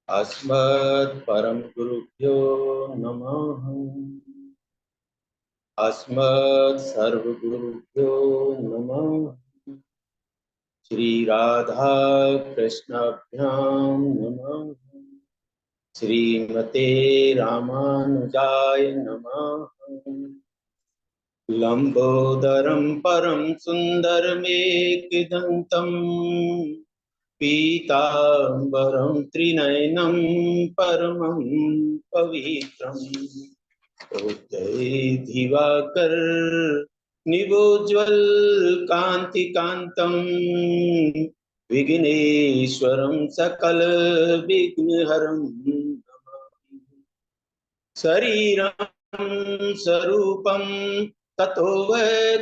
अस्मद् परम गुरुभ्यो नमः। अस्मद् सर्वगुरुभ्यो नमः। श्री राधा कृष्णाभ्यां नमः। श्रीमते रामानुजाय नमः। लंबोदरं परम सुंदरमेकदंतं पीतांबरं त्रिनयनं परमं पवित्रम् जय दिवाकर निवोज्वल कांति कांतम विघ्नेश्वरं सकल विघ्नहरं शरीरं स्वरूपं ततो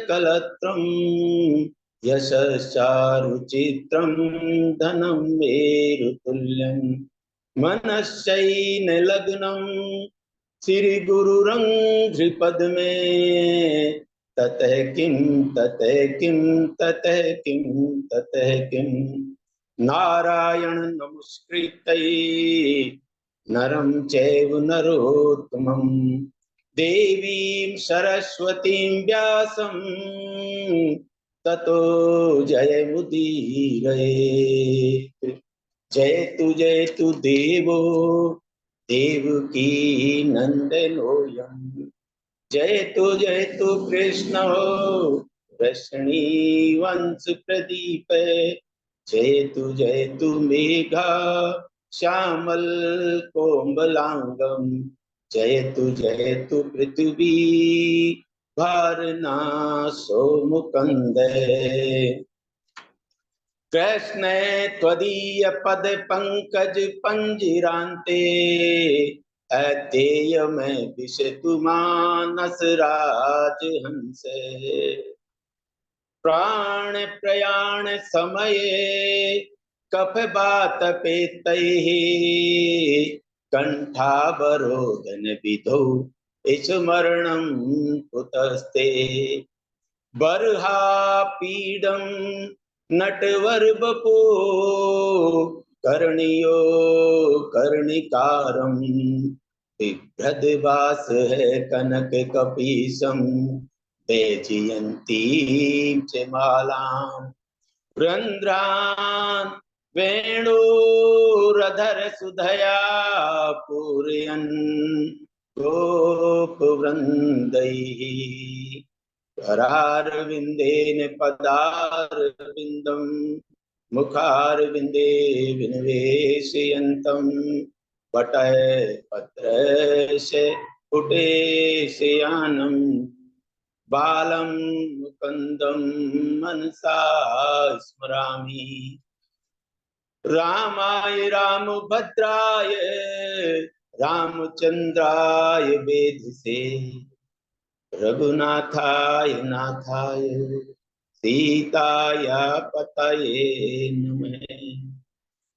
कलत्रं यशश्चारुचित्रं धनं मेरुतुल्यं मनश्चैन लग्नं श्री गुरुरंघ्रिपद में ततः किं ततः किं ततः किं ततः किं नारायण नमस्कृत्य नरं चैव नरोत्तमं देवीं सरस्वतीं व्यासं ततो जयमुदीरये। जयतु देवो देवकी नंदनोऽयं जयतु कृष्ण वृष्णीवंश प्रदीप जयतु मेघा श्यामल कोमलांगम जयतु पृथ्वी भारना सोमुकंदे कृष्ण त्वदीय पद पंकज पंजिरांते अतेय में विषतु मानस राज हंस प्राण प्रयाण समये कफ बात पेतैः कंठावरोधन विधौ स्मरणं कुतस्ते बर्हा पीडम नटवर बपो कर्णियो कर्णिकारम बिभ्रदवास है कनक कपीसम वैजयंती च मालां वृंद्रान वेणुरधर सुधया पूरयन् गोप वृंदैः करारविंदेन पदारविंदम मुखारविंदे विनिवेशयन्तं पटय पत्रस्य पुटेशयानं बालं मुकुन्दं मनसा स्मरामि रामाय रामभद्राय रामचंद्राय वेधसे रघुनाथाय नाथाय सीताया पतये नमः।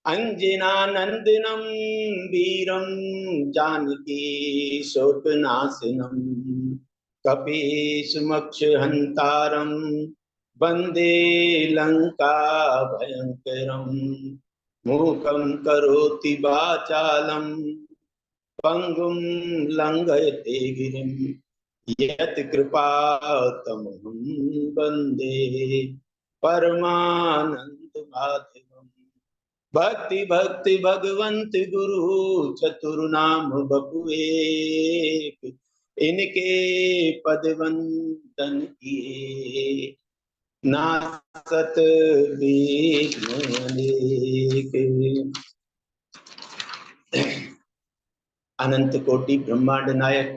अंजनानंदनम वीरम जानकी शोकनाशनम कपीशमक्ष हंतारम वंदे लंका भयंकरम मूकं करोति वाचालम पंगुम लंघयते गिरिम यत कृपातमहं वन्दे परमानंद माधवम। भक्ति भक्ति भगवंत गुरु चतुर्नाम बपुए इनके पद वंदन किए नासत विघ्न अनेक। अनंत कोटि ब्रह्मांड नायक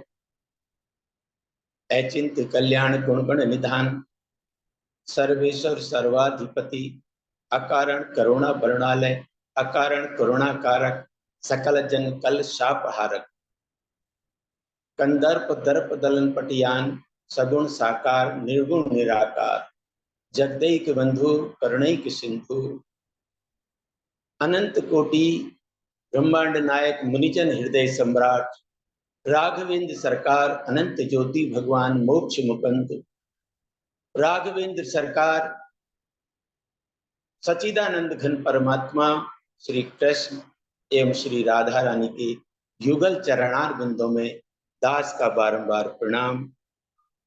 अचिंत कल्याण गुणगण निधान सर्वेश्वर सर्वाधिपति अकारण करुणा वर्णालय अकारण करुणाकारक सकल जन कल शापहारक कंदर्प दर्प दलन पटियान सगुण साकार निर्गुण निराकार जगदैक बंधु करुणैक सिंधु अनंत कोटि ब्रह्मांड नायक मुनिजन हृदय सम्राट राघवेंद्र सरकार अनंत ज्योति भगवान मोक्ष मुकुंद राघवेंद्र सरकार सच्चिदानंद घन परमात्मा श्री कृष्ण एवं श्री राधा रानी के युगल चरणार बिंदों में दास का बारंबार प्रणाम।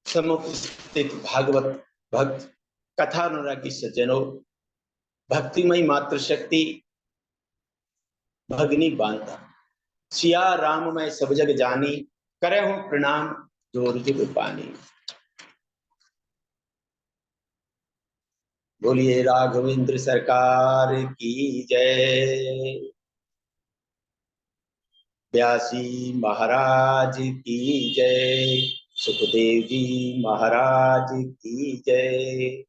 समुपस्थित भागवत भक्त कथा अनुरागी सज्जनों, भक्तिमय मातृशक्ति भगनी बांधा सिया राम मैं सब जग जानी, करे हूं प्रणाम जोर जुग पानी। बोलिए राघवेंद्र सरकार की जय, व्यासी महाराज की जय, सुखदेव जी महाराज की जय,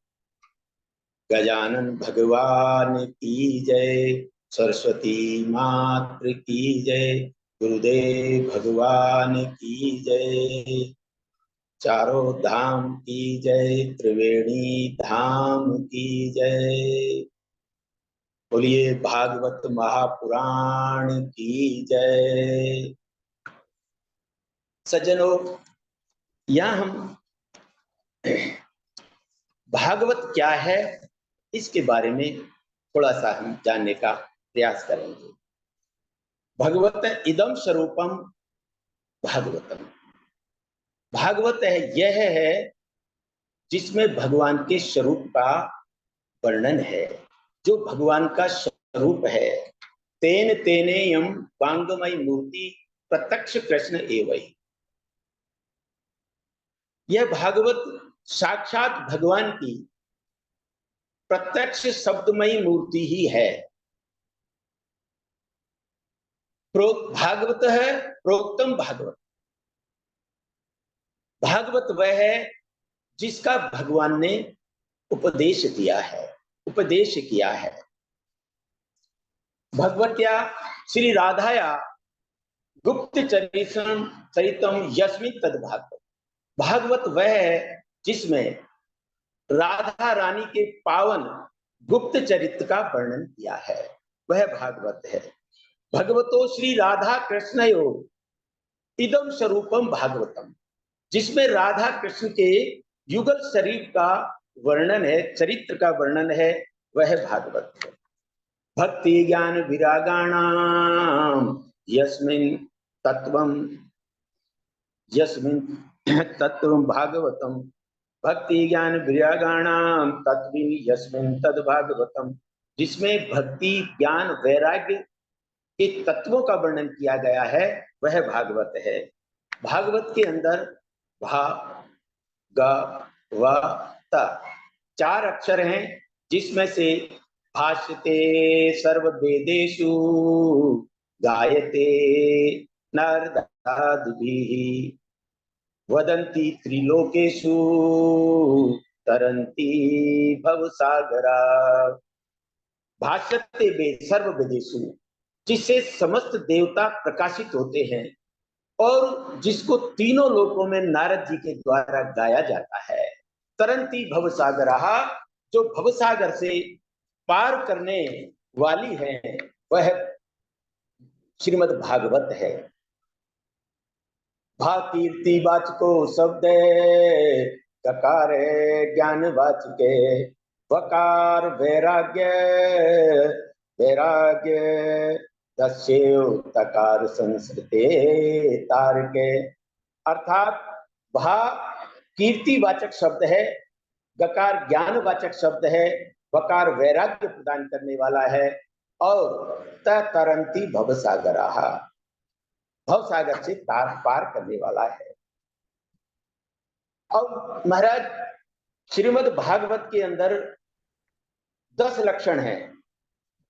गजानन भगवान की जय, सरस्वती मात्र की जय, गुरुदेव भगवान की जय, चारों धाम की जय, त्रिवेणी धाम की जय। बोलिए भागवत महापुराण की जय। सज्जनों, यहां हम भागवत क्या है इसके बारे में थोड़ा सा हम जानने का प्रयास करेंगे। भगवत इदम स्वरूपम भागवतम, भागवत है यह है जिसमें भगवान के स्वरूप का वर्णन है। जो भगवान का स्वरूप है, तेन तेने यम वांगमय मूर्ति प्रत्यक्ष कृष्ण एवं, यह भागवत साक्षात भगवान की प्रत्यक्ष शब्दमयी मूर्ति ही है। भागवत है प्रोक्तम भागवत, भागवत वह है जिसका भगवान ने उपदेश दिया है, उपदेश किया है। भगवत्या श्री राधाया गुप्त चरितम यस्मिन् तद भागवत, भागवत वह है जिसमें राधा रानी के पावन गुप्त चरित्र का वर्णन किया है, वह भागवत है। भगवतो श्री राधा कृष्णयो इदम स्वरूपम भागवतम, जिसमें राधा कृष्ण के युगल शरीर का वर्णन है, चरित्र का वर्णन है, वह भागवत है। भक्ति ज्ञान विरागाणाम यस्मिन् तत्वम भागवतम, भक्ति ज्ञान विरागाणाम तत्विन यस्मिन् तद भागवतम, जिसमें भक्ति ज्ञान वैराग्य के तत्वों का वर्णन किया गया है, वह भागवत है। भागवत के अंदर भा ग व त चार अक्षर हैं, जिसमें से भाष्यते सर्व वेदेषु गायते नारदादिभिः वदन्ति त्रिलोकेषु तरन्ति भवसागरा। भाष्यते वेद सर्व वेदेषु, जिससे समस्त देवता प्रकाशित होते हैं और जिसको तीनों लोकों में नारद जी के द्वारा गाया जाता है। तरंती भवसागरा, जो भवसागर से पार करने वाली है, वह श्रीमद् भागवत है। भा कीर्ति वाचको शब्द ककार ज्ञान वाचके, वकार वैराग्य वैराग्य दस्येव तकार संस्कृते तारके, अर्थात भा कीर्तिवाचक शब्द है, गकार ज्ञानवाचक शब्द है, वकार वैराग्य प्रदान करने वाला है, और तरंती भवसागरा, भवसागर से पार करने वाला है। और महाराज श्रीमद् भागवत के अंदर 10 लक्षण हैं,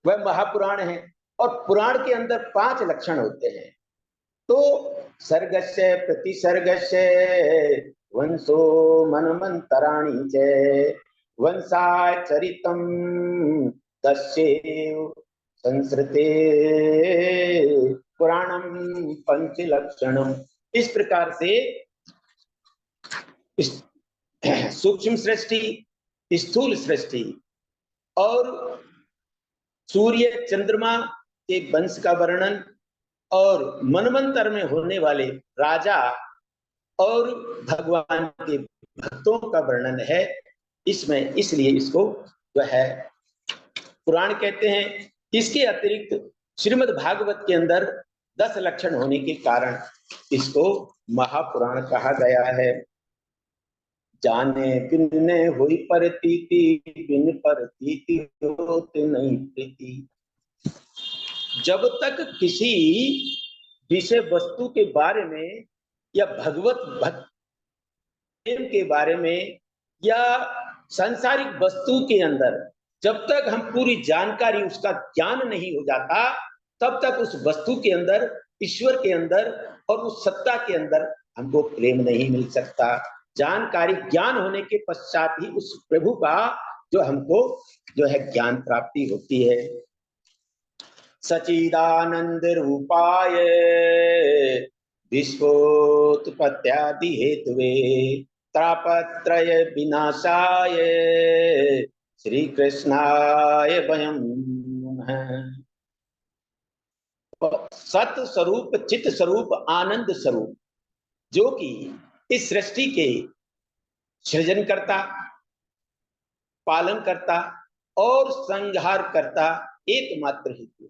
वह महापुराण है, और पुराण के अंदर 5 लक्षण होते हैं। तो सर्गस्य प्रतिसर्गस्य वंशो मनमंतराणि च वंशाचरितम दस्येव संस्कृते पुराणम पंच लक्षणम। इस प्रकार से सूक्ष्म सृष्टि, स्थूल सृष्टि और सूर्य चंद्रमा के वंश का वर्णन और मनमंत्र में होने वाले राजा और भगवान के भक्तों का वर्णन है इसमें। इसलिए इसको जो है पुराण कहते हैं। इसके अतिरिक्त श्रीमद् भागवत के अंदर 10 लक्षण होने के कारण इसको महापुराण कहा गया है। जाने बिन ने हुई परतीति, बिन परतीति होत नहीं प्रीति। जब तक किसी विषय वस्तु के बारे में या भगवत भक्त प्रेम के बारे में या सांसारिक वस्तु के अंदर जब तक हम पूरी जानकारी, उसका ज्ञान नहीं हो जाता, तब तक उस वस्तु के अंदर, ईश्वर के अंदर और उस सत्ता के अंदर हमको प्रेम नहीं मिल सकता। जानकारी, ज्ञान होने के पश्चात ही उस प्रभु का जो हमको जो है ज्ञान प्राप्ति होती है। सचिदानंद रूपाय विश्वोत्पत्त्यादि हेतुवे तापत्रय विनाशाय श्री कृष्णाय वयं नमः। सत स्वरूप, चित स्वरूप, आनंद स्वरूप, जो कि इस सृष्टि के सृजन करता, पालन करता और संहार करता एकमात्र हेतु,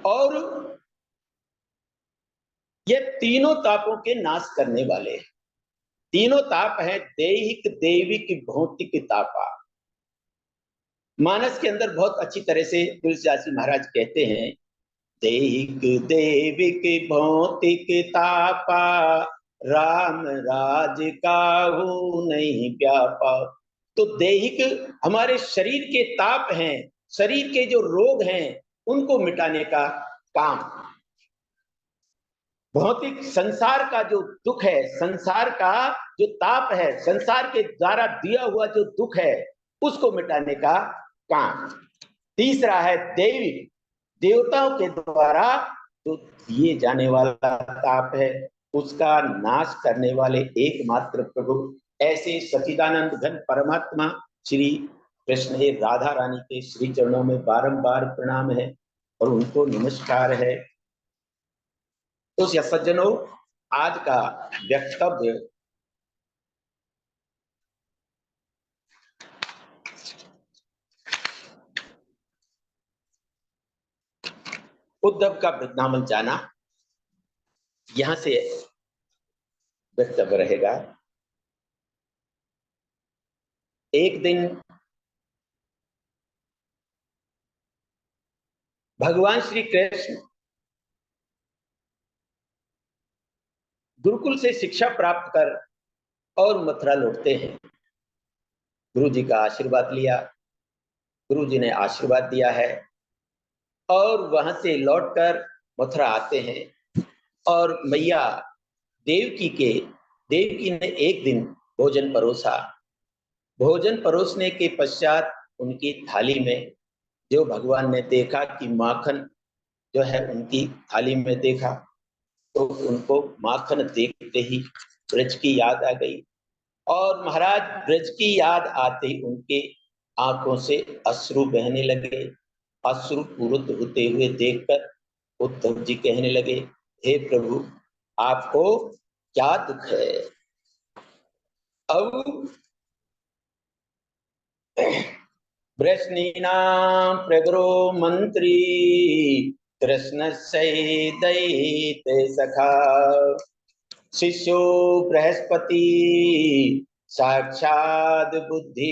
और ये तीनों तापों के नाश करने वाले हैं। तीनों ताप हैं दैहिक, दैविक, भौतिक तापा। मानस के अंदर बहुत अच्छी तरह से तुलसीदास जी महाराज कहते हैं, दैहिक, दैविक, भौतिक तापा, राम राज काहू नहीं व्यापा। तो दैहिक हमारे शरीर के ताप हैं, शरीर के जो रोग हैं उनको मिटाने का काम। भौतिक संसार का जो दुख है, संसार का जो ताप है, संसार के द्वारा दिया हुआ जो दुख है, उसको मिटाने का काम। तीसरा है दैविक, देवताओं के द्वारा जो दिए जाने वाला ताप है, उसका नाश करने वाले एकमात्र प्रभु। ऐसे सच्चिदानंद घन परमात्मा श्री कृष्ण राधा रानी के श्री चरणों में बारंबार प्रणाम है और उनको नमस्कार है। तो सज्जनों, आज का वक्तव्य उद्धव का वृंदावन जाना, यहां से वक्तव्य रहेगा। एक दिन भगवान श्री कृष्ण गुरुकुल से शिक्षा प्राप्त कर और मथुरा लौटते हैं। गुरु जी का आशीर्वाद लिया, गुरु जी ने आशीर्वाद दिया है और वहां से लौटकर मथुरा आते हैं। और मैया देवकी ने एक दिन भोजन परोसा। भोजन परोसने के पश्चात उनकी थाली में जो भगवान ने देखा कि माखन जो है उनकी थाली में देखा, तो उनको माखन देखते ही ब्रज की याद आ गई। और महाराज ब्रज की याद आते ही उनके आंखों से अश्रु बहने लगे। अश्रु पूरित होते हुए देखकर उद्धव जी कहने लगे, हे प्रभु, आपको क्या दुख है? अब वृष्णीनां प्रगरो मंत्री कृष्ण से दैत्य सखा शिष्यो बृहस्पति साक्षात बुद्धि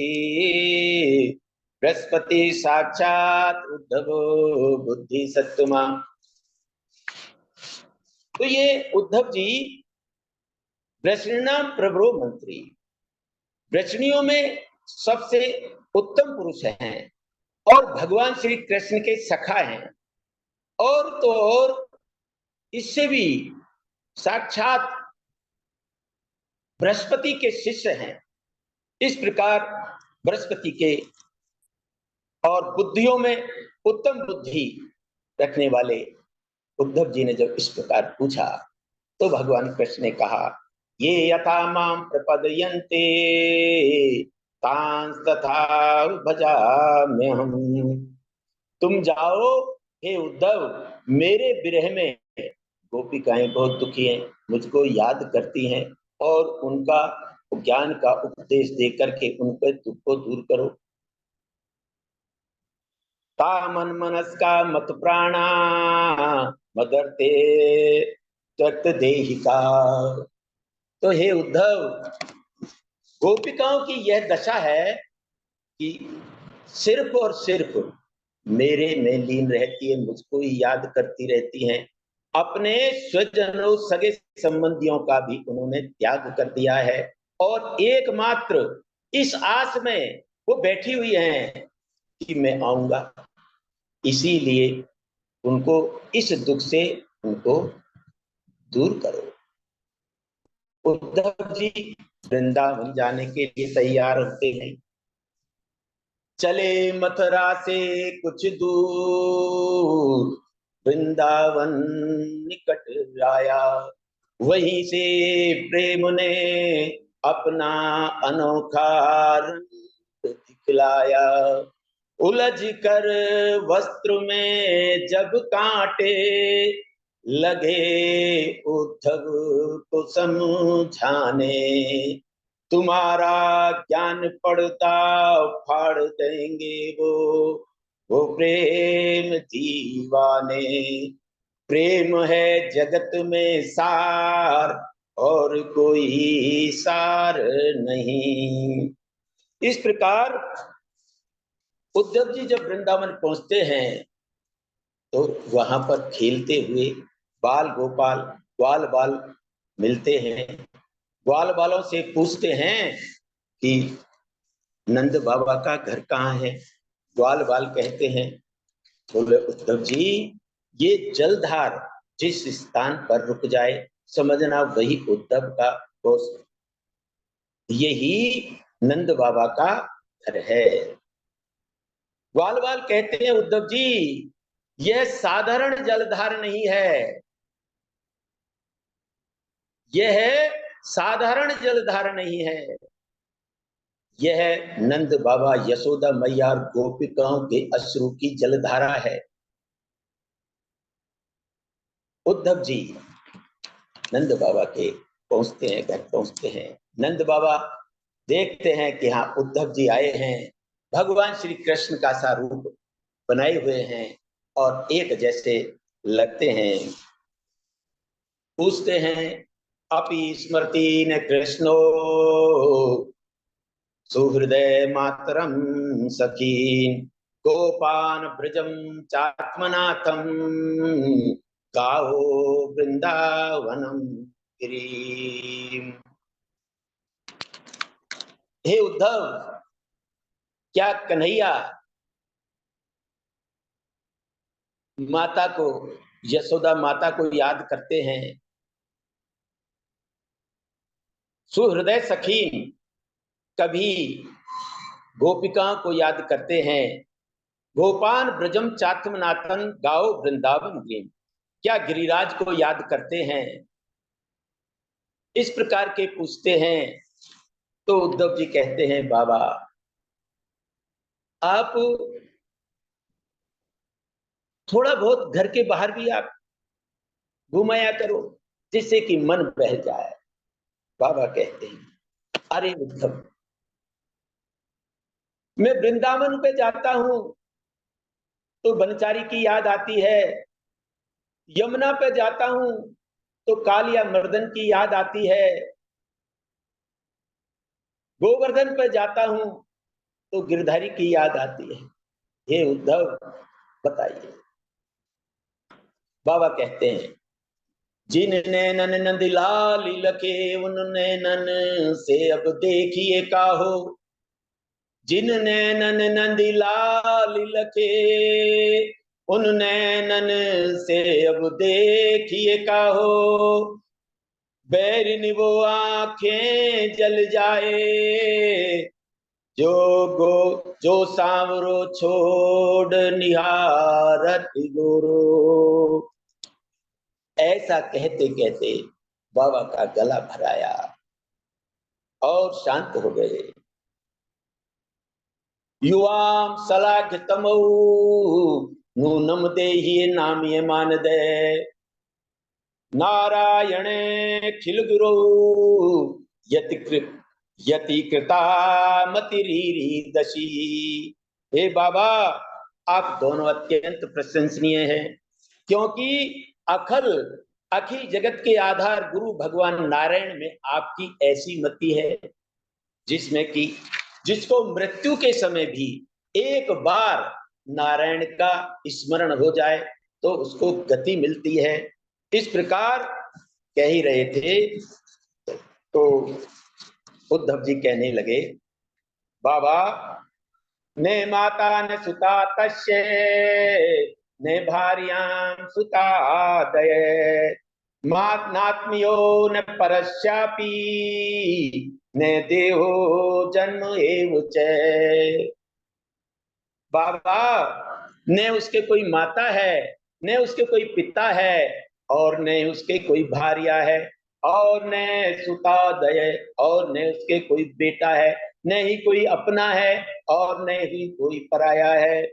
बृहस्पति साक्षात उद्धव बुद्धि सत्तमा। तो ये उद्धव जी वृष्णीनां प्रगरो मंत्री, वृष्णियों में सबसे उत्तम पुरुष हैं और भगवान श्री कृष्ण के सखा हैं, और तो और इससे भी साक्षात बृहस्पति के शिष्य हैं। इस प्रकार बृहस्पति के और बुद्धियों में उत्तम बुद्धि रखने वाले उद्धव जी ने जब इस प्रकार पूछा, तो भगवान कृष्ण ने कहा, ये यथा माम प्रपदयन्ते तांस तथा भजाम्यहम्। तुम जाओ हे उद्धव, मेरे विरह में गोपिकाएं बहुत दुखी हैं, मुझको याद करती हैं, और उनका ज्ञान का उपदेश दे करके उनके दुख को दूर करो। ता मन मनस्का मत प्राणा मदर्ते तत् देहिका। तो हे उद्धव, गोपिकाओं की यह दशा है कि सिर्फ और सिर्फ मेरे में लीन रहती है, मुझको ही याद करती रहती हैं। अपने स्वजनों सगे संबंधियों का भी उन्होंने त्याग कर दिया है और एकमात्र इस आस में वो बैठी हुई हैं कि मैं आऊंगा। इसीलिए उनको इस दुख से उनको दूर करो। उद्धव जी वृंदावन जाने के लिए तैयार होते हैं। चले मथुरा से कुछ दूर, वृंदावन निकट आया। वहीं से प्रेम ने अपना अनोखा रंग दिखलाया। उलझ कर वस्त्र में जब कांटे लगे उद्धव को समझाने, तुम्हारा ज्ञान पड़ता फाड़ देंगे वो प्रेम दीवाने। प्रेम है जगत में सार और कोई सार नहीं। इस प्रकार उद्धव जी जब वृंदावन पहुंचते हैं तो वहां पर खेलते हुए बाल गोपाल ग्वाल बाल मिलते हैं। ग्वाल बालों से पूछते हैं कि नंद बाबा का घर कहाँ है। ग्वाल बाल कहते हैं, बोले उद्धव जी, ये जलधार जिस स्थान पर रुक जाए समझना वही उद्धव का गोश, यही नंद बाबा का घर है। ग्वाल बाल कहते हैं, उद्धव जी यह साधारण जलधार नहीं है, यह साधारण जलधार नहीं है, यह नंद बाबा यशोदा मैया और गोपिकाओं के अश्रु की जलधारा है। उद्धव जी नंद बाबा के पहुंचते हैं, घर पहुंचते हैं। नंद बाबा देखते हैं कि हाँ उद्धव जी आए हैं, भगवान श्री कृष्ण का सा रूप बनाए हुए हैं और एक जैसे लगते हैं। पूछते हैं, अपि स्मृति न कृष्णो सुहृदय मातरम सखी, गोपान ब्रजम चात्मनाथम गाओ वृंदावनम गिरी। हे उद्धव, क्या कन्हैया माता को, यशोदा माता को याद करते हैं? सुहृदय सखी कभी गोपिकाओं को याद करते हैं। गोपान ब्रजम चात्मनाथन गाओ वृंदावन गिरी, क्या गिरिराज को याद करते हैं? इस प्रकार के पूछते हैं। तो उद्धव जी कहते हैं, बाबा आप थोड़ा बहुत घर के बाहर भी आप घुमाया करो जिससे कि मन बह जाए। बाबा कहते हैं, अरे उद्धव, मैं वृंदावन पे जाता हूं तो बनचारी की याद आती है, यमुना पे जाता हूं तो कालिया मर्दन की याद आती है, गोवर्धन पे जाता हूं तो गिरधारी की याद आती है। हे उद्धव बताइए। बाबा कहते हैं, जिन नैनन नंदलाल लखे उन नैनन से अब देखिए काहो, जिन नैनन नंदलाल लखे उन नैनन से अब देखिए काहो, बैरिन वो आंखें जल जाए जो जो सांवरो छोड़ निहारत गुरु। ऐसा कहते कहते बाबा का गला भराया और शांत हो गए। युवाम सलाघतमऊ नूनम देहि नामिय मान दे, नारायण खिल गुरु यति कृता मतिरीरी दशी। हे बाबा, आप दोनों अत्यंत प्रशंसनीय हैं, क्योंकि अखिल जगत के आधार गुरु भगवान नारायण में आपकी ऐसी मति है जिसमें कि जिसको मृत्यु के समय भी एक बार नारायण का स्मरण हो जाए तो उसको गति मिलती है। इस प्रकार कह ही रहे थे तो उद्धव जी कहने लगे, बाबा ने माता न सुता तस्य ने भार्यां सुतादय नात्मियो न परस्यापि ने देहो जन्म एव च। बाबा न उसके कोई माता है, न उसके कोई पिता है, और न उसके कोई भार्या है, और न सुतादय, और न उसके कोई बेटा है, न ही कोई अपना है और न ही कोई पराया है।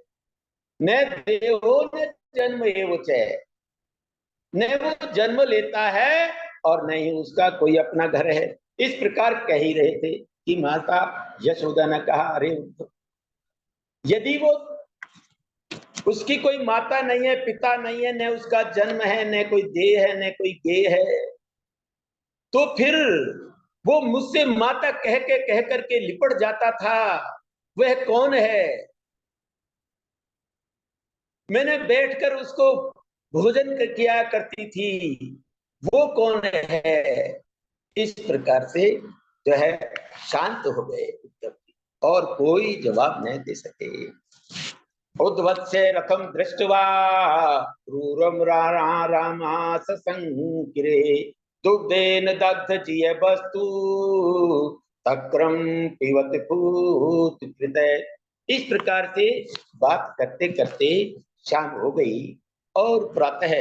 न देहो न जन्म एव च, न वो जन्म लेता है और न ही उसका कोई अपना घर है। इस प्रकार कह ही रहे थे कि माता यशोदा ने कहा, अरे यदि वो उसकी कोई माता नहीं है, पिता नहीं है, न उसका जन्म है, न कोई देह है, न कोई गेय है, तो फिर वो मुझसे माता कह करके लिपट जाता था, वह कौन है? मैंने बैठकर उसको भोजन किया करती थी, वो कौन है? इस प्रकार से जो है शांत हो गए और कोई जवाब नहीं दे सके। उद्वत्से रथम दृष्ट्वा क्रूरम रामा ससंकिरे दुग्धेन दग्ध जिय वस्तु तक्रम पिबत पूत हृदय। इस प्रकार से बात करते करते शाम हो गई और प्रातः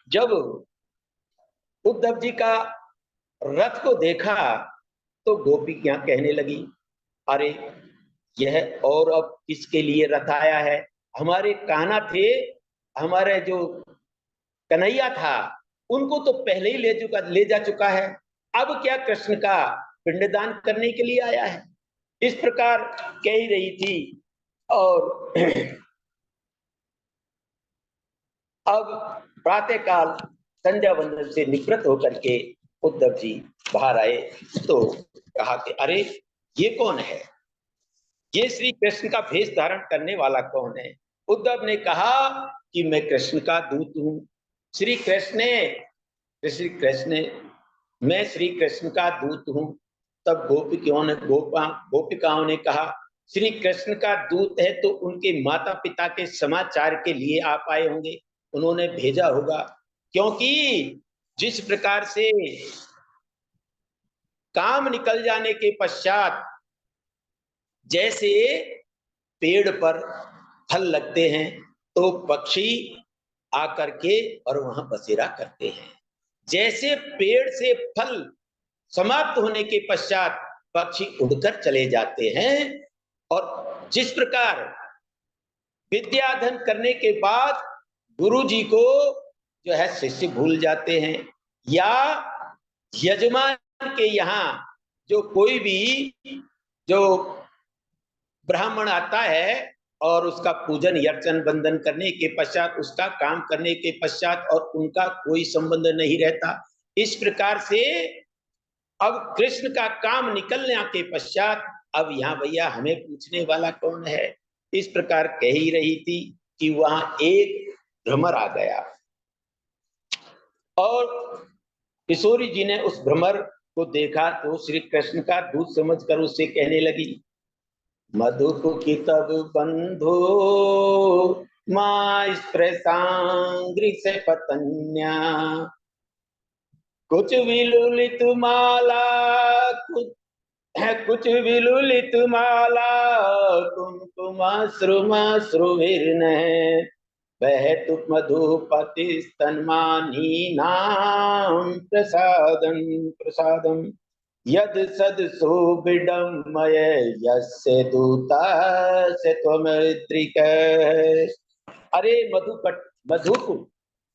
जब उद्धव जी का रथ को देखा तो गोपी क्या कहने लगी, अरे यह और अब किसके लिए रथ आया है? हमारे कान्हा थे, हमारे जो कन्हैया था, उनको तो पहले ही ले जा चुका है, अब क्या कृष्ण का पिंडदान करने के लिए आया है? इस प्रकार कह ही रही थी। और अब प्रातःकाल संध्या वंदन से निवृत्त होकर के उद्धव जी बाहर आए तो कहा कि अरे ये कौन है, ये श्री कृष्ण का भेष धारण करने वाला कौन है? उद्धव ने कहा कि मैं कृष्ण का दूत हूं। श्री कृष्ण मैं श्री कृष्ण का दूत हूं। तब गोपिकाओं ने कहा, श्री कृष्ण का दूत है तो उनके माता पिता के समाचार के लिए आप आए होंगे, उन्होंने भेजा होगा, क्योंकि जिस प्रकार से काम निकल जाने के पश्चात जैसे पेड़ पर फल लगते हैं तो पक्षी आकर के और वहां बसेरा करते हैं, जैसे पेड़ से फल समाप्त होने के पश्चात पक्षी उड़कर चले जाते हैं, और जिस प्रकार विद्याधन करने के बाद गुरु जी को जो है शिष्य भूल जाते हैं, या यजमान के यहाँ जो कोई भी जो ब्राह्मण आता है और उसका पूजन अर्चन बंदन करने के पश्चात, उसका काम करने के पश्चात और उनका कोई संबंध नहीं रहता, इस प्रकार से अब कृष्ण का काम निकलने के पश्चात अब यहाँ भैया हमें पूछने वाला कौन है? इस प्रकार कह ही रही थी कि वहां एक भ्रमर आ गया और किशोरी जी ने उस भ्रमर को देखा तो श्री कृष्ण का दूत समझकर उससे कहने लगी, मधुपुकी तब बंधो माँ स्पृशांग्रि से पतन्या कुछ विलुलित माला कुछ विलुलित माला कुमकुमाश्रुमाश्रुभिर्न बहतु मधुपति स्तन्मानी नाम प्रसादम प्रसादम यद सद सुबिडमय यस्य दूतास्य त्वमृत्रिक। अरे मधुप,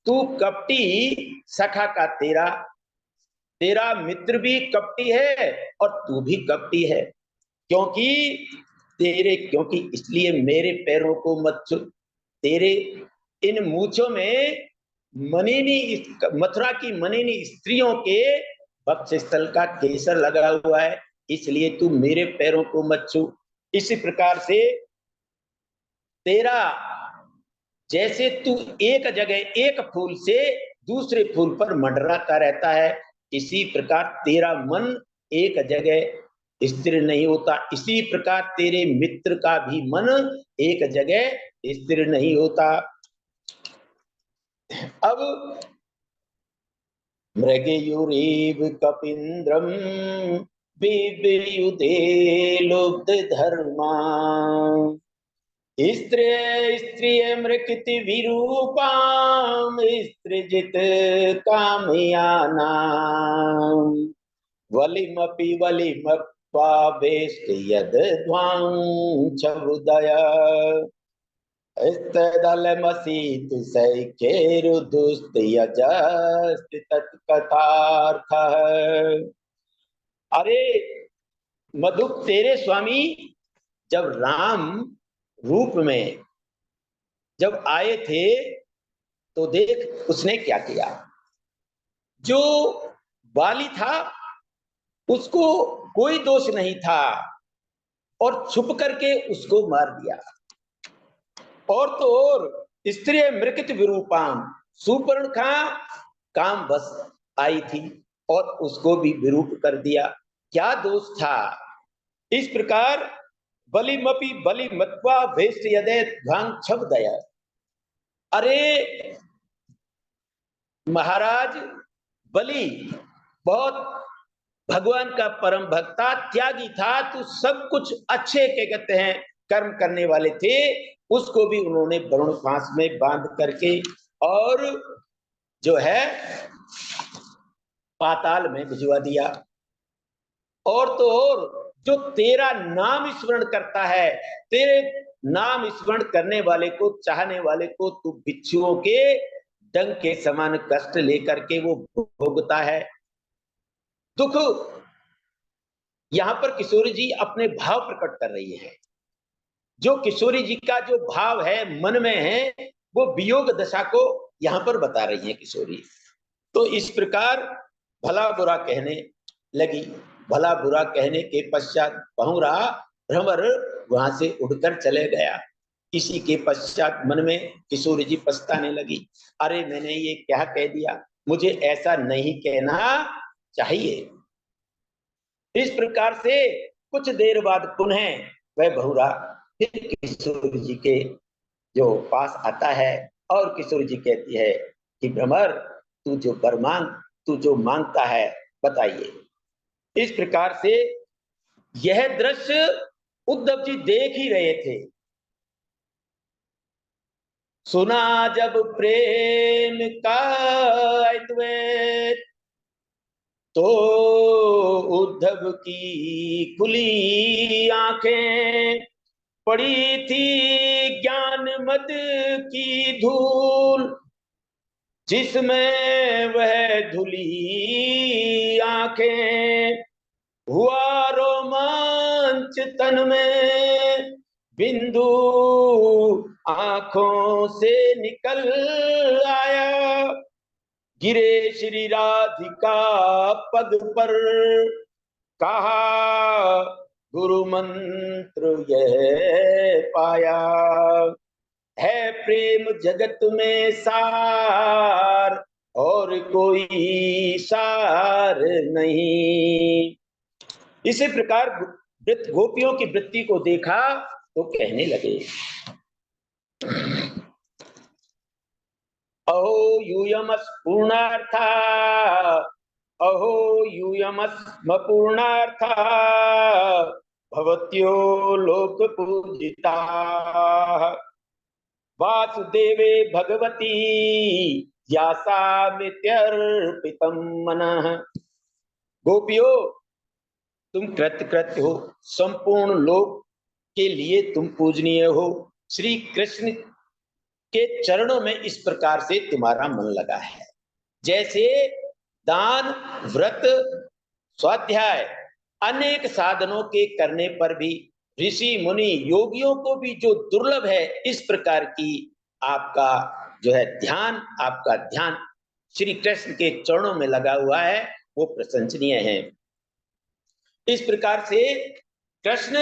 तू कपटी सखा का तेरा मित्र भी कपटी है और तू भी कपटी है, क्योंकि तेरे, क्योंकि इसलिए मेरे पैरों को मत छू, तेरे इन मूछों में मनीनी, मथुरा की मनीनी स्त्रियों के वक्षस्थल का केसर लगा हुआ है, इसलिए तू मेरे पैरों को मत छू। इसी प्रकार से तेरा, जैसे तू एक जगह एक फूल से दूसरे फूल पर मंडराता रहता है, इसी प्रकार तेरा मन एक जगह स्थिर नहीं होता। इसी प्रकार तेरे मित्र का भी मन एक जगह स्थिर नहीं होता। अब मृगयुरीव कपिंद्रम वियुधे लुब्ध धर्मा स्त्रिय मृकिति विरूपाम स्त्रिजित कामयानाम वलिमपि वलिमप्पावेष्ट यद ध्वांचवुदय स्तदलमसीतु सैखेरुदुस्तयजस्त तत्कथार्थः। अरे मधुक, तेरे स्वामी जब राम रूप में जब आए थे तो देख उसने क्या किया। जो बाली था उसको कोई दोष नहीं था और छुप करके उसको मार दिया। और तो और स्त्री मृकित विरूपाम, सुपर्णखा काम बस आई थी और उसको भी विरूप कर दिया। क्या दोष था। इस प्रकार बलिमपि बलि मत्वा भेष्ट यदे ध्वांग छब दया। अरे महाराज, बलि बहुत भगवान का परम भक्ता त्यागी था, तो सब कुछ अच्छे के कहते हैं कर्म करने वाले थे, उसको भी उन्होंने वरुण फांस में बांध करके और जो है पाताल में भिजवा दिया। और तो और जो तेरा नाम स्मरण करता है, तेरे नाम स्मरण करने वाले को, चाहने वाले को तू बिच्छुओं के डंक के समान कष्ट लेकर के वो भोगता है। दुख, यहां पर किशोरी जी अपने भाव प्रकट कर रही है। जो किशोरी जी का जो भाव है मन में है, वो वियोग दशा को यहां पर बता रही है किशोरी। तो इस प्रकार भला बुरा कहने लगी। भला बुरा कहने के पश्चात बहुरा भ्रमर वहां से उड़कर चले गया। इसी के पश्चात मन में किशोरी जी पछताने लगी, अरे मैंने ये क्या कह दिया, मुझे ऐसा नहीं कहना चाहिए। इस प्रकार से कुछ देर बाद पुनः वह बहुरा फिर किशोरी जी के जो पास आता है और किशोरी जी कहती है कि भ्रमर, तू जो वर मांग, तू जो मांगता है बताइए। इस प्रकार से यह दृश्य उद्धव जी देख ही रहे थे। सुना जब प्रेम का अद्वैत, तो उद्धव की खुली आंखें, पड़ी थी ज्ञान मद की धूल, जिसमें वह धुली आंखें, हुआ रोमांच तन में, बिंदु आंखों से निकल आया, गिरे श्री राधिका पद पर, कहा गुरु मंत्र यह पाया, है प्रेम जगत में सार, और कोई सार नहीं। इसी प्रकार गोपियों की वृत्ति को देखा तो कहने लगे, अहो यूयमस् पूर्णार्था, अहो यूयमस्म पूर्णार्था, भवत्यो लोक पूजिता, वासुदेवे भगवती यासामित्यर्पितं मनः। गोपियों, तुम कृतकृत्य हो, संपूर्ण लोक के लिए तुम पूजनीय हो। श्री कृष्ण के चरणों में इस प्रकार से तुम्हारा मन लगा है। जैसे दान, व्रत, स्वाध्याय, अनेक साधनों के करने पर भी ऋषि मुनि योगियों को भी जो दुर्लभ है, इस प्रकार की आपका जो है ध्यान, आपका ध्यान श्री कृष्ण के चरणों में लगा हुआ है, वो प्रशंसनीय है। इस प्रकार से कृष्ण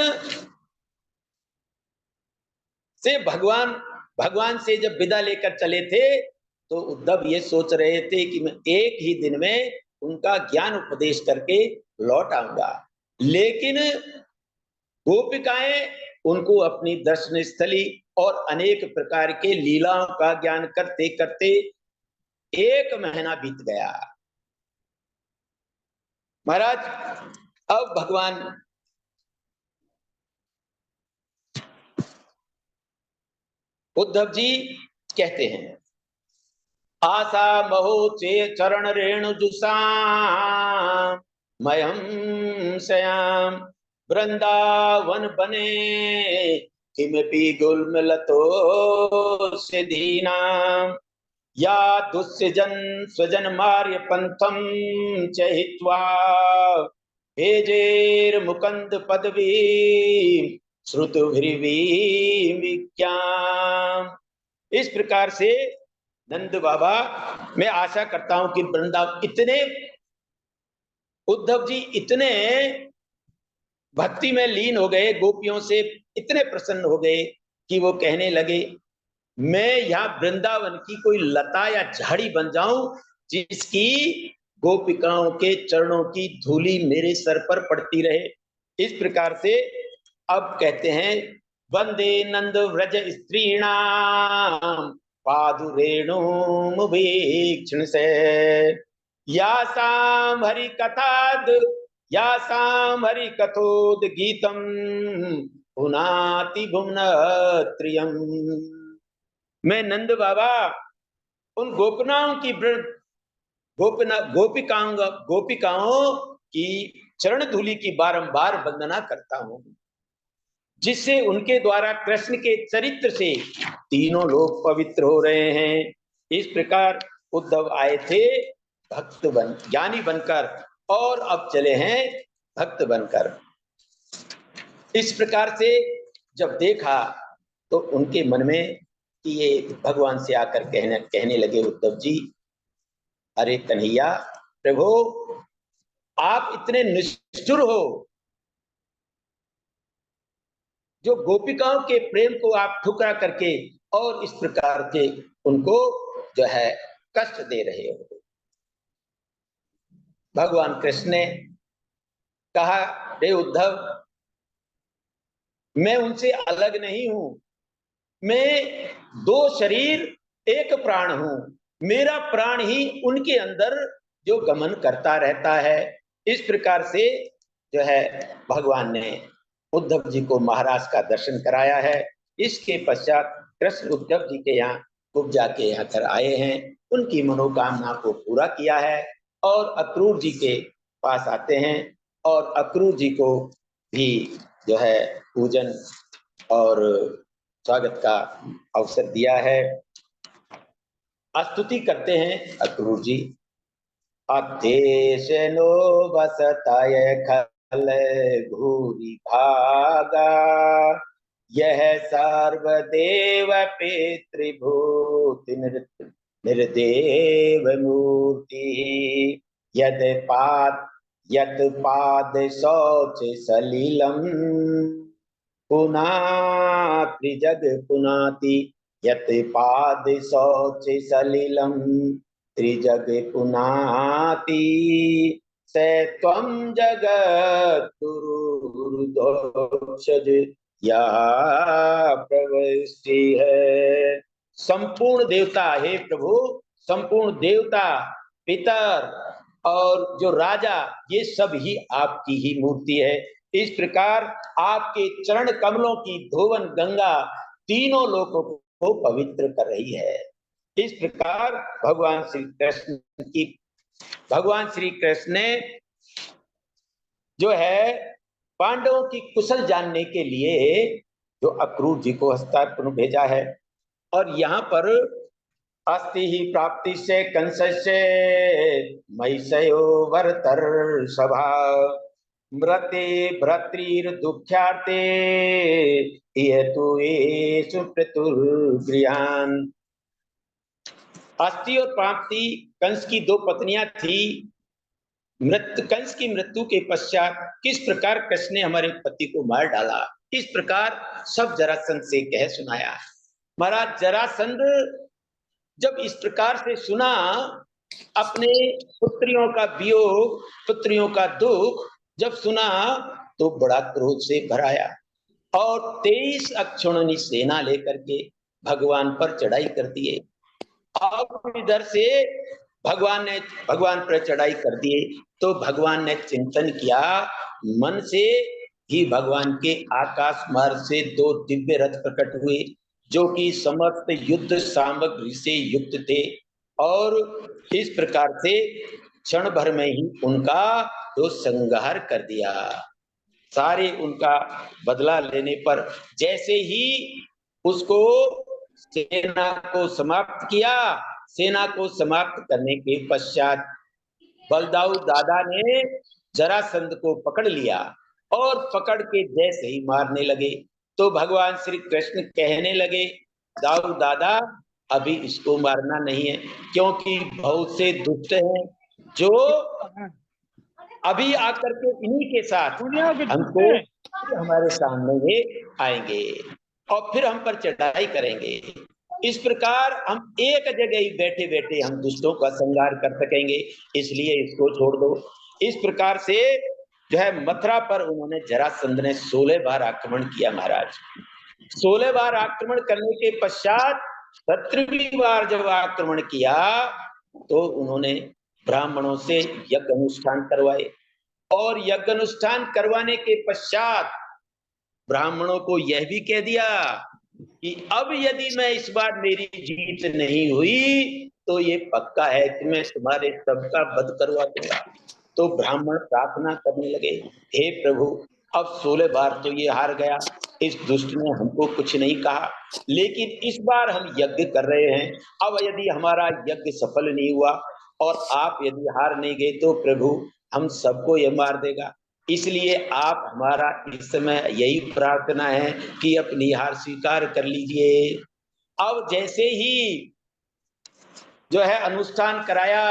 से भगवान से जब विदा लेकर चले थे, तो उद्धव ये सोच रहे थे कि मैं एक ही दिन में उनका ज्ञान उपदेश करके लौट आऊंगा, लेकिन गोपिकाएं उनको अपनी दर्शन स्थली और अनेक प्रकार के लीलाओं का ज्ञान करते करते 1 महीना बीत गया। महाराज, अब भगवान उद्धव जी कहते हैं, आशा महो चे चरण रेणु जुषा मयम श्याम वृंदावन बने किमपि गुलमिलतो सिद्धीना या दुस्सजन स्वजन मार्य पंथम चहित्वा भेजेर मुकंद पदवी श्रुतुभिर्विज्ञान। इस प्रकार से नंद बाबा, मैं आशा करता हूं कि वृंदावन इतने उद्धव जी इतने भक्ति में लीन हो गए, गोपियों से इतने प्रसन्न हो गए कि वो कहने लगे, मैं यहाँ वृंदावन की कोई लता या झाड़ी बन जाऊं जिसकी गोपिकाओं के चरणों की धूली मेरे सर पर पड़ती रहे। इस प्रकार से अब कहते हैं, वंदे नंद व्रज स्त्रीणाम पादुरेणुमुभीक्षण से यासाम हरि कथाद यासाम हरि कथोद गीतम पुनाति भुवन त्रियम। मैं नंद बाबा उन गोपिकाओं की चरण धूलि की बारंबार वंदना करता हूं, जिससे उनके द्वारा कृष्ण के चरित्र से तीनों लोग पवित्र हो रहे हैं। इस प्रकार उद्धव आए थे ज्ञानी बनकर, और अब चले हैं भक्त बनकर। इस प्रकार से जब देखा तो उनके मन में कि ये भगवान से आकर कहने लगे, उद्धव जी, अरे कन्हैया प्रभु, आप इतने निष्ठुर हो, जो गोपिकाओं के प्रेम को आप ठुकरा करके और इस प्रकार के उनको जो है कष्ट दे रहे हो। भगवान कृष्ण ने कहा, रे उद्धव, मैं उनसे अलग नहीं हूं, मैं 2 शरीर 1 प्राण हूं, मेरा प्राण ही उनके अंदर जो गमन करता रहता है। इस प्रकार से जो है भगवान ने उद्धव जी को महाराज का दर्शन कराया है। इसके पश्चात कृष्ण उद्धव जी के यहाँ कुब्जा के यहाँ घर आए हैं, उनकी मनोकामना को पूरा किया है और अक्रूर जी के पास आते हैं और अक्रूर जी को भी जो है पूजन और स्वागत का अवसर दिया है। स्तुति करते हैं अक्रूर जी, अदेश नो बसताय खल घूरी भागा, यह सर्वदेव पितृभूति निर्देव मूर्ति, यत पाद शौच सलिलम पुनाति जग पुनाति, यत पाद शौच सलिलम त्रिजग पुनाति, से त्वं जगद्गुरुर्दोषज या प्रवृष्टि है। संपूर्ण देवता, हे प्रभु, संपूर्ण देवता, पितर और जो राजा, ये सब ही आपकी ही मूर्ति है। इस प्रकार आपके चरण कमलों की धोवन गंगा तीनों लोगों को पवित्र कर रही है। इस प्रकार भगवान श्री कृष्ण ने जो है पांडवों की कुशल जानने के लिए जो अक्रूर जी को हस्तार्पण भेजा है। और यहाँ पर अस्ति ही प्राप्ति से कंस से महिषयो वर्तर सभा, मृते भर्तृर्दुःख्यार्ते हेतु येषु पितुर्गृहान्। अस्थि और प्राप्ति कंस की दो पत्नियां थी। कंस की मृत्यु के पश्चात किस प्रकार कृष्ण ने हमारे पति को मार डाला, इस प्रकार सब जरासंध से कह सुनाया। महाराज जरासंध जब इस प्रकार से सुना, अपने पुत्रियों का वियोग, पुत्रियों का दुख जब सुना, तो बड़ा क्रोध से भराया और 23 अक्षौहिणी सेना लेकर के भगवान पर चढ़ाई कर दिए। अब इधर से भगवान पर चढ़ाई कर दिए, तो भगवान ने चिंतन किया, मन से ही भगवान के आकाश मार्ग से दो दिव्य रथ प्रकट हुए, जो कि समस्त युद्ध सामग्री से युक्त थे, और इस प्रकार से क्षण भर में ही उनका जो संहार कर दिया। सारे उनका बदला लेने पर जैसे ही उसको सेना को समाप्त किया, सेना को समाप्त करने के पश्चात बलदाऊ दादा ने जरासंध को पकड़ लिया और पकड़ के जैसे ही मारने लगे, तो भगवान श्री कृष्ण कहने लगे, दाऊ दादा अभी इसको मारना नहीं है, क्योंकि बहुत से दुष्ट हैं जो अभी आकर के इन्हीं के साथ हमको हमारे सामने ये आएंगे और फिर हम पर चढ़ाई करेंगे। इस प्रकार हम एक जगह ही बैठे बैठे हम दुष्टों का संहार कर सकेंगे, इसलिए इसको छोड़ दो। इस प्रकार से जो है मथुरा पर उन्होंने जरासंध ने 16 बार आक्रमण किया। महाराज 16 बार आक्रमण करने के पश्चात 17वीं बार जब आक्रमण किया, तो उन्होंने ब्राह्मणों से यज्ञ अनुष्ठान करवाए, और यज्ञ अनुष्ठान करवाने के पश्चात ब्राह्मणों को यह भी कह दिया कि अब यदि मैं इस बार मेरी जीत नहीं हुई, तो ये पक्का है कि मैं तुम्हारे सबका वध करवा दूंगा। तो ब्राह्मण प्रार्थना करने लगे, हे प्रभु अब 16 बार तो ये हार गया, इस दुष्ट ने हमको कुछ नहीं कहा, लेकिन इस बार हम यज्ञ कर रहे हैं, अब यदि हमारा यज्ञ सफल नहीं हुआ और आप यदि हार नहीं गए, तो प्रभु हम सबको ये मार देगा। इसलिए आप हमारा इस समय यही प्रार्थना है कि अपनी हार स्वीकार कर लीजिए। अब जैसे ही जो है अनुष्ठान कराया,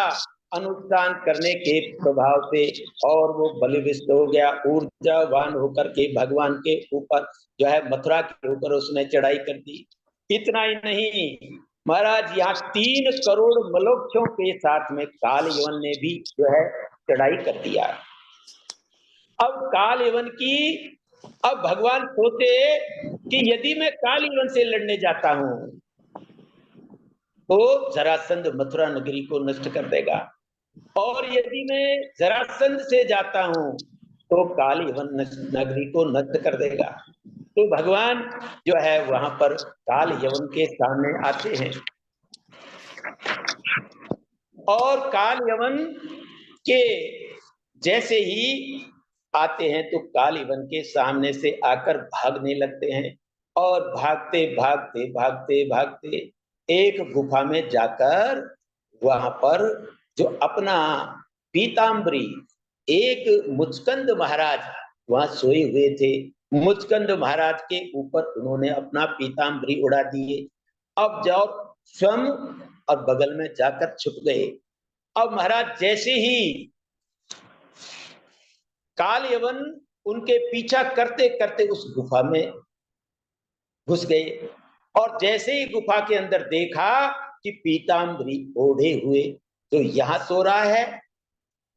अनुष्ठान करने के प्रभाव से और वो बलिविष्ट हो गया, ऊर्जावान होकर के भगवान के ऊपर जो है मथुरा के ऊपर उसने चढ़ाई कर दी। इतना ही नहीं महाराज, यहाँ 3 करोड़ मनुष्यों के साथ में काल यवन ने भी जो है चढ़ाई कर दिया। अब काल यवन की, अब भगवान सोचे कि यदि मैं काल यवन से लड़ने जाता हूं तो जरासंध मथुरा नगरी को नष्ट कर देगा, और यदि मैं जरासंध से जाता हूं तो काल यवन नगरी को नष्ट कर देगा। तो भगवान जो है वहां पर काल यवन के सामने आते हैं, और काल यवन के जैसे ही आते हैं तो काल यवन के सामने से आकर भागने लगते हैं, और भागते भागते भागते भागते एक गुफा में जाकर वहां पर जो अपना पीताम्बरी, एक मुचकंद महाराज वहां सोए हुए थे, मुचकंद महाराज के ऊपर उन्होंने अपना पीताम्बरी उड़ा दिए। अब जाओ स्वयं और बगल में जाकर छुप गए। अब महाराज जैसे ही काल यवन उनके पीछा करते करते उस गुफा में घुस गए, और जैसे ही गुफा के अंदर देखा कि पीताम्बरी ओढ़े हुए तो यहां सो रहा है,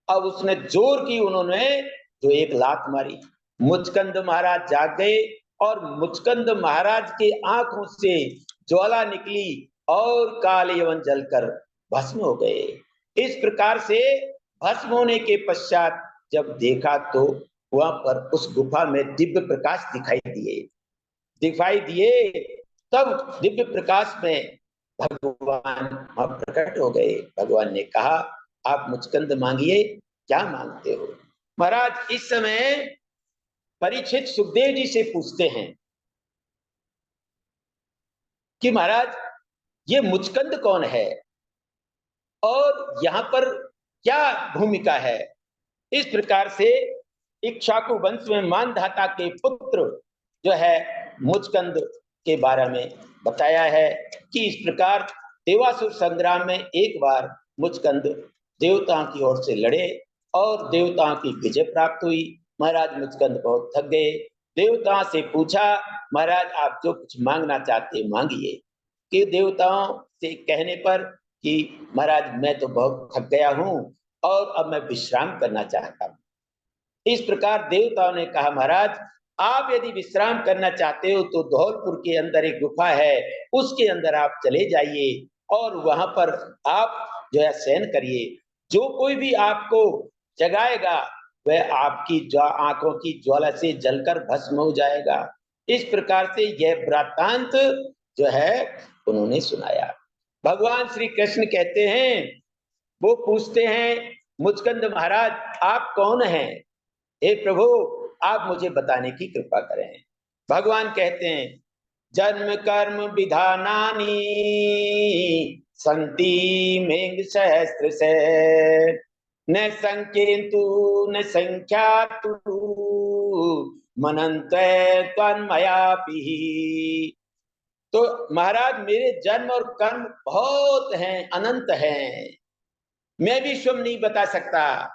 अब उसने जोर की, उन्होंने जो एक लात मारी, मुचकंद महाराज जाग गए, और मुचकंद महाराज के आंखों से ज्वाला निकली और काल यवन जलकर भस्म हो गए। इस प्रकार से भस्म होने के पश्चात जब देखा तो वहां पर उस गुफा में दिव्य प्रकाश दिखाई दिए, तब दिव्य प्रकाश में भगवान वहां प्रकट हो गए। भगवान ने कहा, आप मुचकंद मांगिए, क्या मांगते हो। महाराज इस समय परीक्षित सुखदेव जी से पूछते हैं कि महाराज ये मुचकंद कौन है और यहाँ पर क्या भूमिका है। इस प्रकार से इक्ष्वाकु वंश में मानधाता के पुत्र जो है मुचकंद के बारे में बताया है कि इस प्रकार देवासुर संग्राम में एक बार मुचकंद देवताओं की ओर से लड़े और देवताओं की विजय प्राप्त हुई। महाराज मुचकंद बहुत थक गए। देवताओं से पूछा, महाराज आप जो कुछ मांगना चाहते मांगिए। कि देवताओं से कहने पर कि महाराज मैं तो बहुत थक गया हूं और अब मैं विश्राम करना चाहता हूं। इस प्रकार देवताओं ने कहा, महाराज आप यदि विश्राम करना चाहते हो तो धौलपुर के अंदर एक गुफा है, उसके अंदर आप चले जाइए और वहां पर आप जो है शयन करिए। जो कोई भी आपको जगाएगा वह आपकी आंखों की ज्वाला से जलकर भस्म हो जाएगा। इस प्रकार से यह वृत्तांत जो है उन्होंने सुनाया। भगवान श्री कृष्ण कहते हैं, वो पूछते हैं मुचकंद महाराज आप कौन हैं? हे प्रभु आप मुझे बताने की कृपा करें। भगवान कहते हैं, जन्म कर्म विधानानि सन्ति मेघ सहस्त्र से न संकेतु न संख्यातु मनंत तन्मयापि। तो महाराज मेरे जन्म और कर्म बहुत हैं, अनंत हैं, मैं भी स्वयं नहीं बता सकता।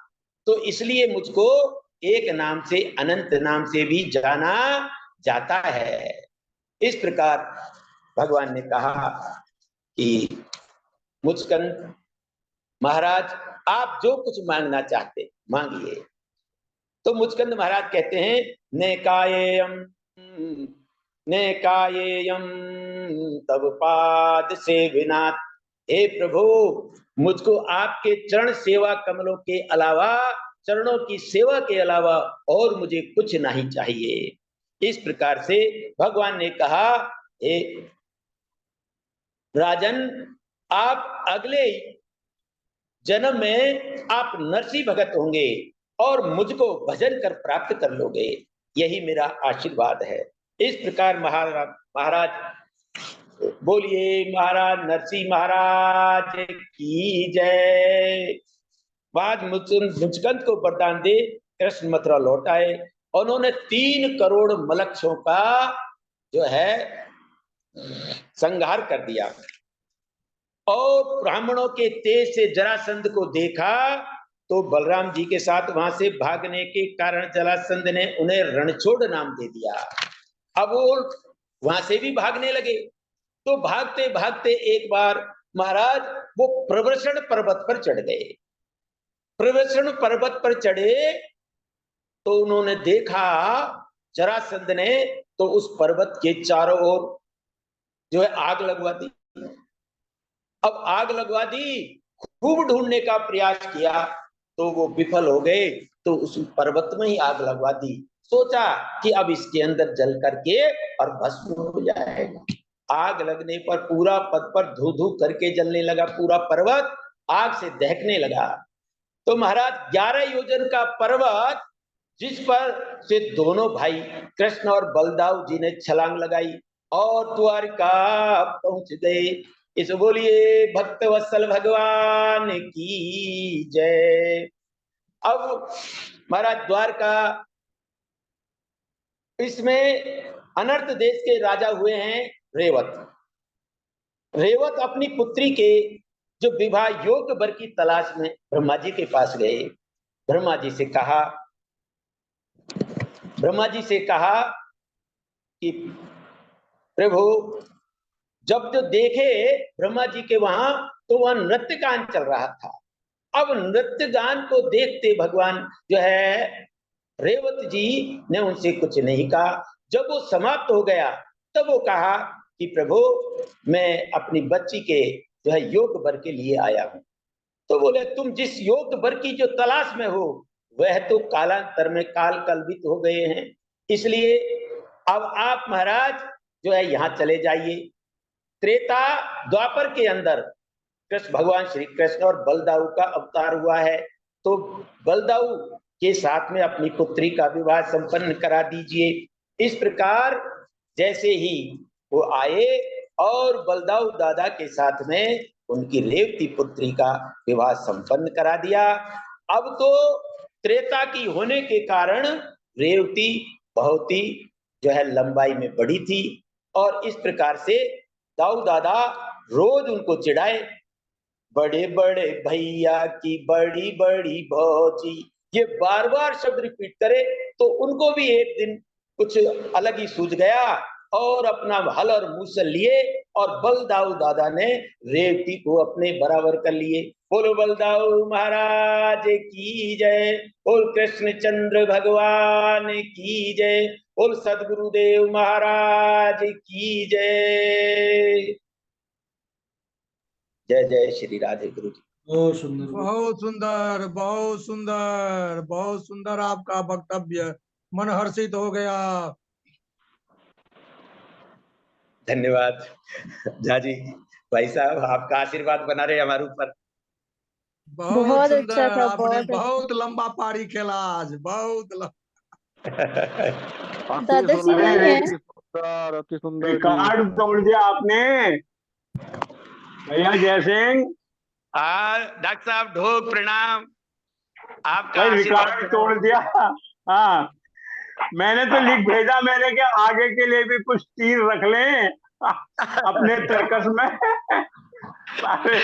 तो इसलिए मुझको एक नाम से अनंत नाम से भी जाना जाता है। इस प्रकार भगवान ने कहा कि मुचकंद महाराज आप जो कुछ मांगना चाहते मांगिए। तो मुचकंद महाराज कहते हैं, नेकायेयम तब पाद से विनात। हे प्रभु मुझको आपके चरण सेवा कमलों के अलावा, चरणों की सेवा के अलावा और मुझे कुछ नहीं चाहिए। इस प्रकार से भगवान ने कहा, हे राजन आप अगले जन्म में आप नरसिंह भगत होंगे और मुझको भजन कर प्राप्त कर लोगे, यही मेरा आशीर्वाद है। इस प्रकार महाराज बोलिए, महाराज नरसिंह महाराज की जय। बाद मुचकंद को वरदान दे कृष्ण मथुरा लौट आए। उन्होंने 3 करोड़ मलक्षों का जो है संहार कर दिया और ब्राह्मणों के तेज से जरासंध को देखा तो बलराम जी के साथ वहां से भागने के कारण जरासंध ने उन्हें रणछोड़ नाम दे दिया। अब वो वहां से भी भागने लगे। तो भागते भागते एक बार महाराज वो प्रवृषण पर्वत पर चढ़ गए। प्रवृषण पर्वत पर चढ़े तो उन्होंने देखा, जरासंध ने तो उस पर्वत के चारों ओर जो है आग लगवा दी। अब आग लगवा दी, खूब ढूंढने का प्रयास किया तो वो विफल हो गए। तो उस पर्वत में ही आग लगवा दी। सोचा कि अब इसके अंदर जल करके और भस्म हो जाएगा। आग लगने पर पूरा पद पर धू धू करके जलने लगा, पूरा पर्वत आग से दहकने लगा। तो महाराज 11 योजन का पर्वत जिस पर से दोनों भाई कृष्ण और बलदाऊ जी ने छलांग लगाई और द्वारका पहुंच गए। इस बोलिए भक्त वत्सल भगवान की जय। अब महाराज द्वारका, इसमें अनर्थ देश के राजा हुए हैं रेवत। रेवत अपनी पुत्री के जो विवाह योग्य वर की तलाश में ब्रह्मा जी के पास गए। ब्रह्मा जी से कहा कि प्रभु, जब जो देखे ब्रह्मा जी के वहां तो वहां नृत्य गान चल रहा था। अब नृत्य गान को देखते भगवान जो है रेवत जी ने उनसे कुछ नहीं कहा। जब वो समाप्त हो गया तब वो कहा कि प्रभु मैं अपनी बच्ची के जो है योग वर के लिए आया हूं। तो बोले, तुम जिस योग वर की जो तलाश में हो वह तो कालांतर में काल कल्पित हो गए हैं, इसलिए अब आप महाराज जो है यहाँ चले जाइए। त्रेता द्वापर के अंदर कृष्ण भगवान श्री कृष्ण और बलदाऊ का अवतार हुआ है। तो बलदाऊ के साथ में अपनी पुत्री का विवाह संपन्न करा दीजिए। इस प्रकार जैसे ही वो आए और बलदाऊ दादा के साथ में उनकी रेवती पुत्री का विवाह संपन्न करा दिया। अब तो त्रेता की होने के कारण रेवती बहुत ही जो है लंबाई में बड़ी थी, और इस प्रकार से दाऊ दादा रोज उनको चिढ़ाए, बड़े बड़े भैया की बड़ी बड़ी भौजी, ये बार बार शब्द रिपीट करे तो उनको भी एक दिन कुछ अलग ही सूझ गया, और अपना हल और मूसल लिए और बलदाऊ दादा ने रेवती को अपने बराबर कर लिए। बोलो बलदाऊ महाराज की जय, बोल कृष्णचंद्र भगवान की जय, बोल सदगुरुदेव महाराज की जय। जय जय श्री राधे गुरु जी। बहुत सुंदर, बहुत सुंदर, बहुत सुंदर, बहुत सुंदर आपका वक्तव्य, मन हर्षित हो गया। धन्यवाद झाजी भाई साहब, आपका आशीर्वाद बना रहे हमारे ऊपर। बहुत बहुत सुंदर, अच्छा था, आपने बहुत अच्छा। बहुत लंबा पारी खेला आज, बहुत दादाजी नहीं है। अति सुंदर रिकॉर्ड तोड़ दिया आपने भैया जय सिंह। डॉक्टर साहब ढोक प्रणाम, आपका भाई रिकॉर्ड आशीर्वाद। तोड़ दिया। हाँ, मैंने तो लिख भेजा, मैंने क्या आगे के लिए भी कुछ तीर रख लें अपने तर्कस में।